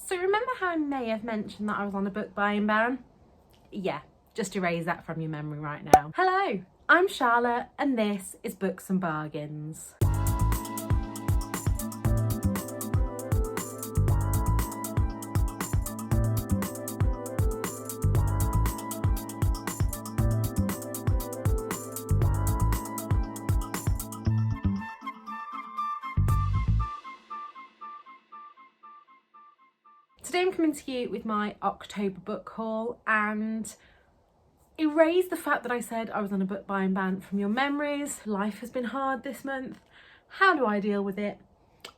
So remember how I may have mentioned that I was on a book buying ban? Yeah, just erase that from your memory right now. Hello, I'm Charlotte and this is Books and Bargains. Today I'm coming to you with my October book haul and erase the fact that I said I was on a book buying ban from your memories. Life has been hard this month. How do I deal with it?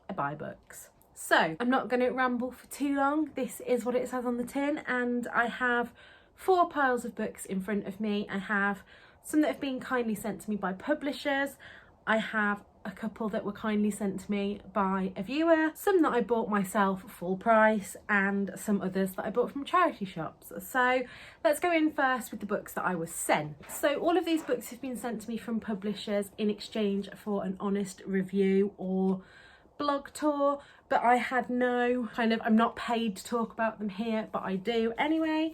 I buy books. So I'm not going to ramble for too long. This is what it says on the tin, and I have 4 piles of books in front of me. I have some that have been kindly sent to me by publishers. I have a couple that were kindly sent to me by a viewer, some that I bought myself full price, and some others that I bought from charity shops. So let's go in first with the books that I was sent. So all of these books have been sent to me from publishers in exchange for an honest review or blog tour, but I had no I'm not paid to talk about them here, but I do anyway.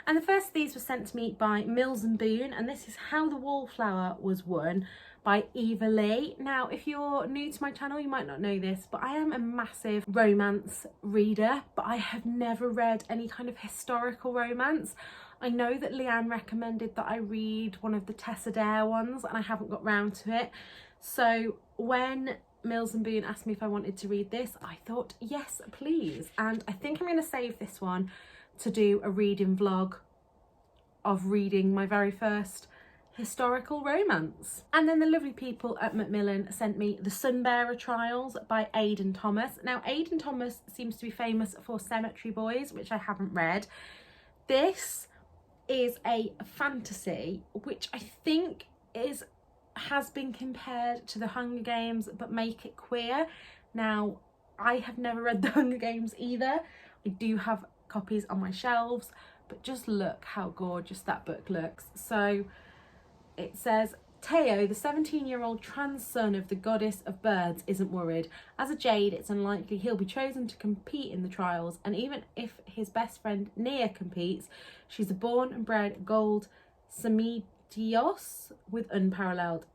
And the first of these was sent to me by Mills and Boon, and this is How the Wallflower Was Won by Eva Lee. Now, if you're new to my channel, you might not know this, but I am a massive romance reader, but I have never read any kind of historical romance. I know that Leanne recommended that I read one of the Tessa Dare ones, and I haven't got round to it. So when Mills and Boon asked me if I wanted to read this, I thought, yes, please. And I think I'm going to save this one to do a reading vlog of reading my very first historical romance. And then the lovely people at Macmillan sent me The Sunbearer Trials by Aidan Thomas. Now, Aidan Thomas seems to be famous for Cemetery Boys, which I haven't read. This is a fantasy, which I think has been compared to The Hunger Games, but make it queer. Now, I have never read The Hunger Games either. I do have copies on my shelves, but just look how gorgeous that book looks. So it says, Teo, the 17-year-old trans son of the goddess of birds, isn't worried. As a jade, it's unlikely he'll be chosen to compete in the trials, and even if his best friend Nia competes, she's a born and bred gold Semidios with unparalleled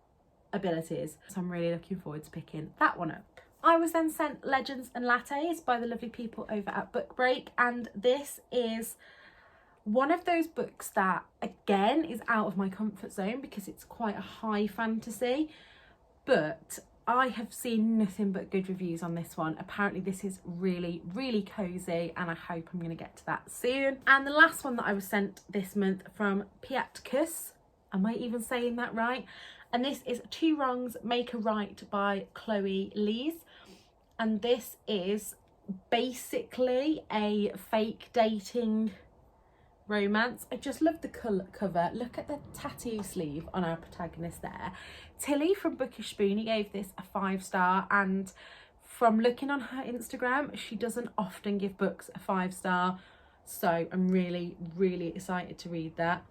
abilities. So I'm really looking forward to picking that one up. I was then sent Legends and Lattes by the lovely people over at Book Break, and this is one of those books that, again, is out of my comfort zone because it's quite a high fantasy, but I have seen nothing but good reviews on this one. Apparently this is really, really cozy, and I hope I'm going to get to that soon. And the last one that I was sent this month from Piatkus, am I even saying that right? And this is Two Wrongs Make a Right by Chloe Lees. And this is basically a fake dating romance. I just love the cover. Look at the tattoo sleeve on our protagonist there. Tilly from Bookish Spoony gave this a 5-star, and from looking on her Instagram, she doesn't often give books a 5-star, so I'm really, really excited to read that.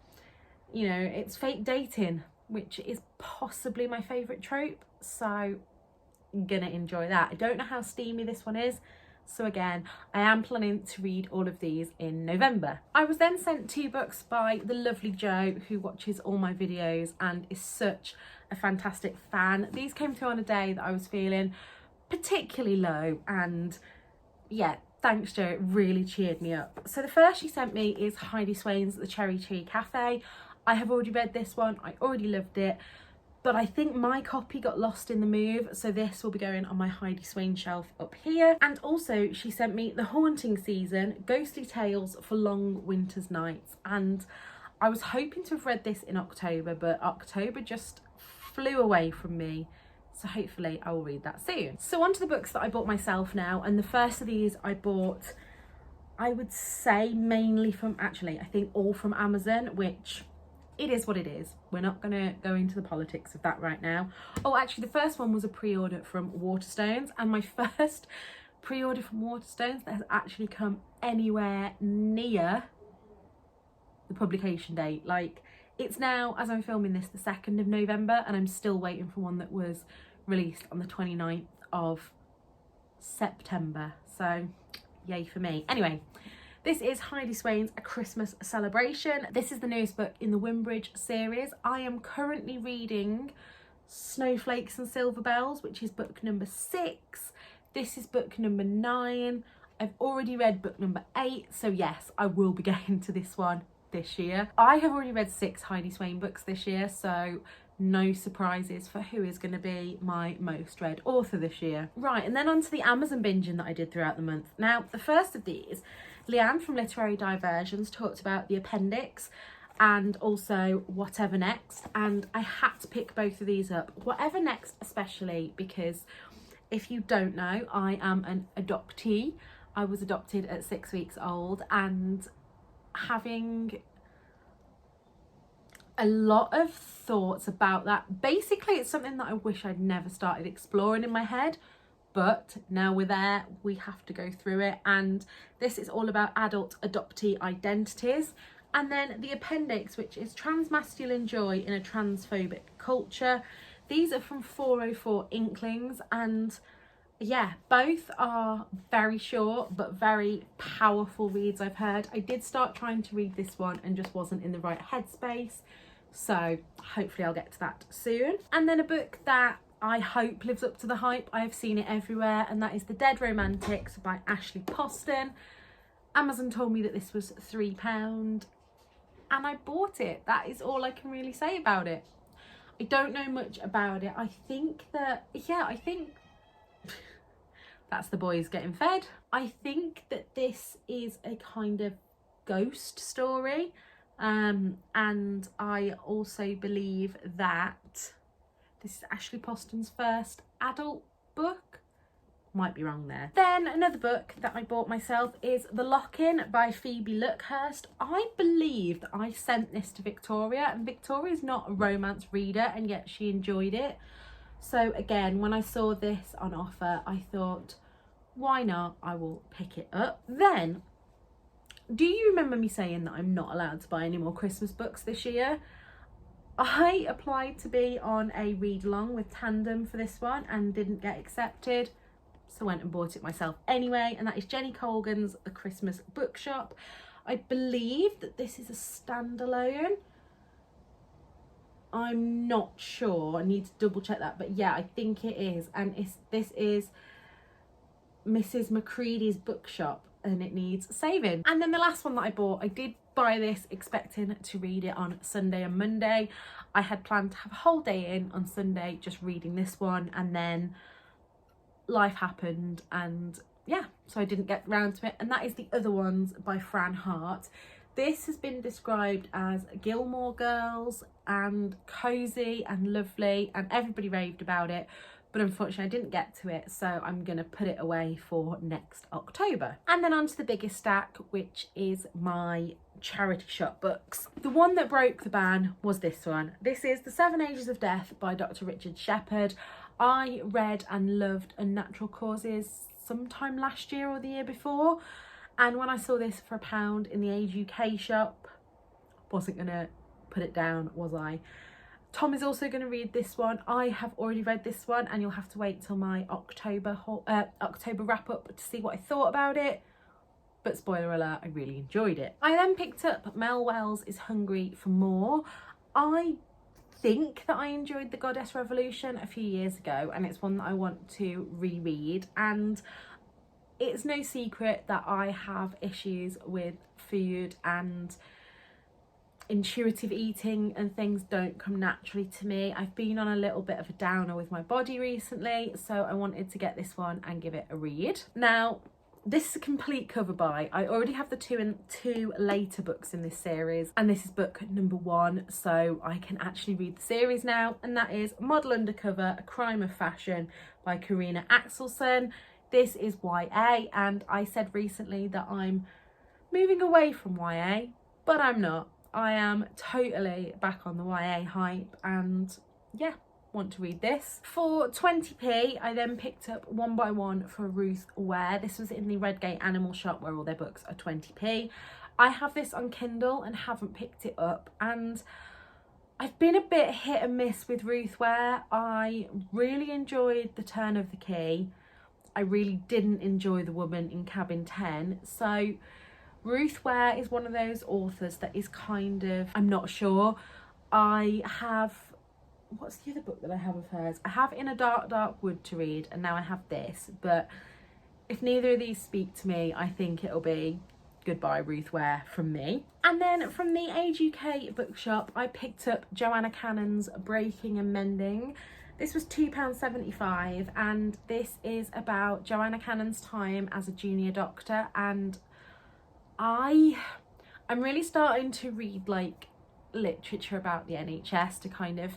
You know, it's fake dating, which is possibly my favourite trope, so I'm gonna enjoy that. I don't know how steamy this one is, so again, I am planning to read all of these in November. I was then sent 2 books by the lovely Jo, who watches all my videos and is such a fantastic fan. These came through on a day that I was feeling particularly low, and yeah, thanks Jo, it really cheered me up. So the first she sent me is Heidi Swain's The Cherry Tree Cafe. I have already read this one, I already loved it, but I think my copy got lost in the move, so this will be going on my Heidi Swain shelf up here. And also she sent me The Haunting Season, Ghostly Tales for Long Winter's Nights, and I was hoping to have read this in October, but October just flew away from me, so hopefully I will read that soon. So on to the books that I bought myself now, and the first of these I bought, I would say mainly from, actually I think all from Amazon, which it is what it is. We're not going to go into the politics of that right now. Oh, actually, the first one was a pre-order from Waterstones, and my first pre-order from Waterstones that has actually come anywhere near the publication date. Like, it's now, as I'm filming this, the 2nd of November, and I'm still waiting for one that was released on the 29th of September. So yay for me. Anyway, this is Heidi Swain's A Christmas Celebration. This is the newest book in the Wimbridge series. I am currently reading Snowflakes and Silver Bells, which is book number 6. This is book number 9. I've already read book number 8, so yes, I will be getting to this one this year. I have already read 6 Heidi Swain books this year, so no surprises for who is going to be my most read author this year. Right, and then on to the Amazon binging that I did throughout the month. Now, the first of these, Leanne from Literary Diversions talked about the appendix and also Whatever Next, and I had to pick both of these up. Whatever Next especially because if you don't know, I am an adoptee. I was adopted at 6 weeks old, and having a lot of thoughts about that. Basically, it's something that I wish I'd never started exploring in my head, but now we're there, we have to go through it. And this is all about adult adoptee identities. And then the appendix, which is Transmasculine Joy in a Transphobic Culture. These are from 404 Inklings, and yeah, both are very short but very powerful reads, I've heard. I did start trying to read this one and just wasn't in the right headspace, so hopefully I'll get to that soon. And then a book that I hope lives up to the hype. I have seen it everywhere, and that is The Dead Romantics by Ashley Poston. Amazon told me that this was £3 and I bought it. That is all I can really say about it. I don't know much about it. I think that's the boys getting fed. I think that this is a kind of ghost story, and I also believe that this is Ashley Poston's first adult book. Might be wrong there. Then another book that I bought myself is The Lock-In by Phoebe Luckhurst. I believe that I sent this to Victoria, and Victoria's not a romance reader, and yet she enjoyed it. So again, when I saw this on offer, I thought, why not? I will pick it up. Then, do you remember me saying that I'm not allowed to buy any more Christmas books this year? I applied to be on a read-along with Tandem for this one and didn't get accepted, so I went and bought it myself anyway, and that is Jenny Colgan's The Christmas Bookshop. I believe that this is a standalone. I'm not sure, I need to double check that, but yeah, I think it is. And this is Mrs. McCready's bookshop, and it needs saving. And then the last one that I bought, I did buy this expecting to read it on Sunday and Monday. I had planned to have a whole day in on Sunday just reading this one, and then life happened, and yeah, so I didn't get round to it. And that is The Other Ones by Fran Hart. This has been described as Gilmore Girls and cozy and lovely, and everybody raved about it, but unfortunately I didn't get to it, so I'm gonna put it away for next October. And then on to the biggest stack, which is my charity shop books. The one that broke the ban was this one. This is The 7 Ages of Death by Dr. Richard Shepherd. I read and loved Unnatural Causes sometime last year or the year before, and when I saw this for £1 in the Age UK shop, wasn't gonna put it down, was I? Tom is also going to read this one. I have already read this one, and you'll have to wait till my October wrap up to see what I thought about it. But spoiler alert, I really enjoyed it. I then picked up Mel Wells Is Hungry for More. I think that I enjoyed The Goddess Revolution a few years ago, and it's one that I want to reread. And it's no secret that I have issues with food, and intuitive eating and things don't come naturally to me. I've been on a little bit of a downer with my body recently, so I wanted to get this one and give it a read. Now, this is a complete cover buy. I already have the two later books in this series, and this is book number 1, so I can actually read the series now, and that is Model Undercover, A Crime of Fashion by Karina Axelson. This is YA, and I said recently that I'm moving away from YA, but I'm not. I am totally back on the YA hype, and yeah, want to read this. For 20p, I then picked up One by One for Ruth Ware. This was in the Redgate Animal Shop, where all their books are 20p. I have this on Kindle and haven't picked it up, and I've been a bit hit and miss with Ruth Ware. I really enjoyed The Turn of the Key. I really didn't enjoy The Woman in Cabin 10. So Ruth Ware is one of those authors that is kind of, I'm not sure. I have, what's the other book that I have of hers? I have In a Dark, Dark Wood to read, and now I have this. But if neither of these speak to me, I think it'll be goodbye Ruth Ware from me. And then from the Age UK bookshop, I picked up Joanna Cannon's Breaking and Mending. This was £2.75, and this is about Joanna Cannon's time as a junior doctor. And I'm really starting to read like literature about the NHS to kind of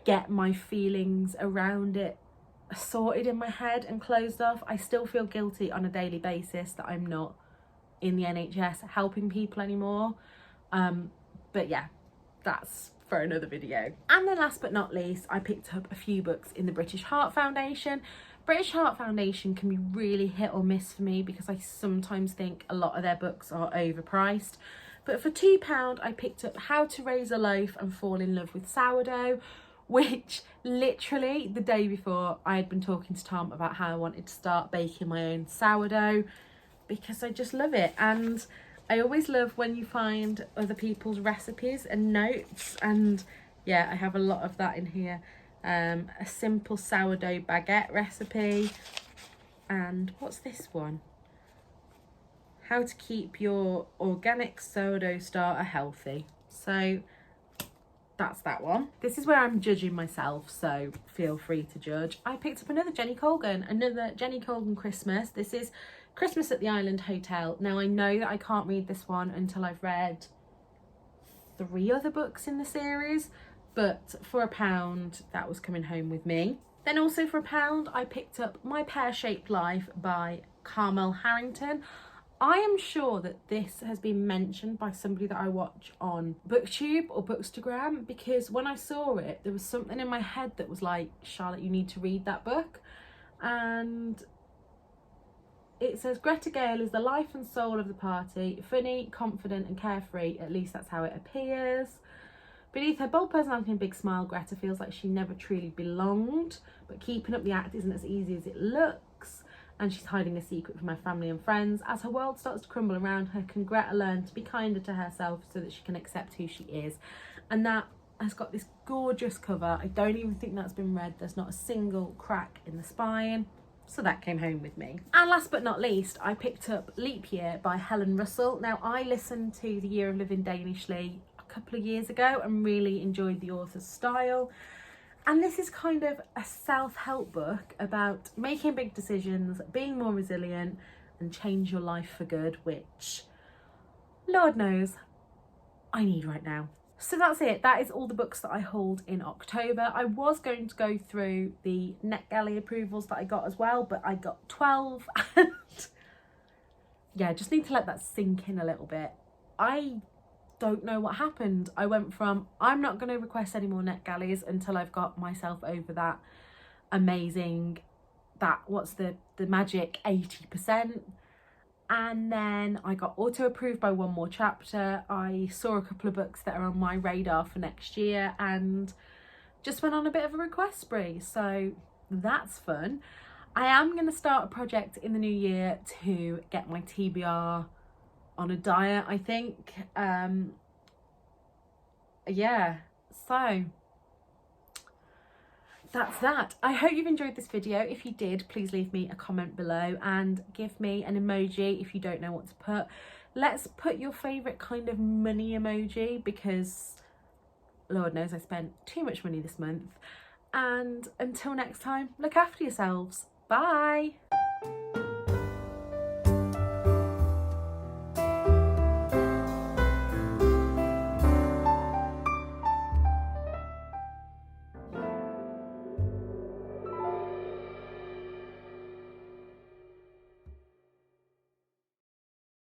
get my feelings around it sorted in my head and closed off. I still feel guilty on a daily basis that I'm not in the NHS helping people anymore. But yeah, that's for another video. And then last but not least, I picked up a few books in the British Heart Foundation. British Heart Foundation can be really hit or miss for me because I sometimes think a lot of their books are overpriced. But for £2, I picked up How to Raise a Loaf and Fall in Love with Sourdough, which literally the day before I had been talking to Tom about how I wanted to start baking my own sourdough because I just love it. And I always love when you find other people's recipes and notes, and yeah, I have a lot of that in here. A simple sourdough baguette recipe, and what's this one? How to keep your organic sourdough starter healthy. So that's that one. This is where I'm judging myself, so feel free to judge. I picked up another Jenny Colgan Christmas. This is Christmas at the Island Hotel. Now I know that I can't read this one until I've read 3 other books in the series, but for £1 that was coming home with me. Then also for £1 I picked up My Pear-Shaped Life by Carmel Harrington. I am sure that this has been mentioned by somebody that I watch on BookTube or Bookstagram, because when I saw it, there was something in my head that was like, Charlotte, you need to read that book. And it says Greta Gale is the life and soul of the party, funny, confident and carefree, at least that's how it appears. Beneath her bold personality and big smile, Greta feels like she never truly belonged, but keeping up the act isn't as easy as it looks. And she's hiding a secret from her family and friends. As her world starts to crumble around her, can Greta learn to be kinder to herself so that she can accept who she is? And that has got this gorgeous cover. I don't even think that's been read. There's not a single crack in the spine. So that came home with me. And last but not least, I picked up Leap Year by Helen Russell. Now, I listened to The Year of Living Danishly a couple of years ago and really enjoyed the author's style. And this is kind of a self-help book about making big decisions, being more resilient, and change your life for good, which, Lord knows, I need right now. So that's it. That is all the books that I hold in October. I was going to go through the NetGalley approvals that I got as well, but I got 12 and yeah, just need to let that sink in a little bit. I don't know what happened. I went from I'm not going to request any more NetGalleys until I've got myself over that amazing, what's the magic 80%, and then I got auto approved by one more chapter. I saw a couple of books that are on my radar for next year and just went on a bit of a request spree, so that's fun. I am going to start a project in the new year to get my TBR on a diet, I think. Yeah, so that's that. I hope you've enjoyed this video. If you did, please leave me a comment below and give me an emoji if you don't know what to put. Let's put your favourite kind of money emoji, because Lord knows I spent too much money this month. And until next time, look after yourselves. Bye.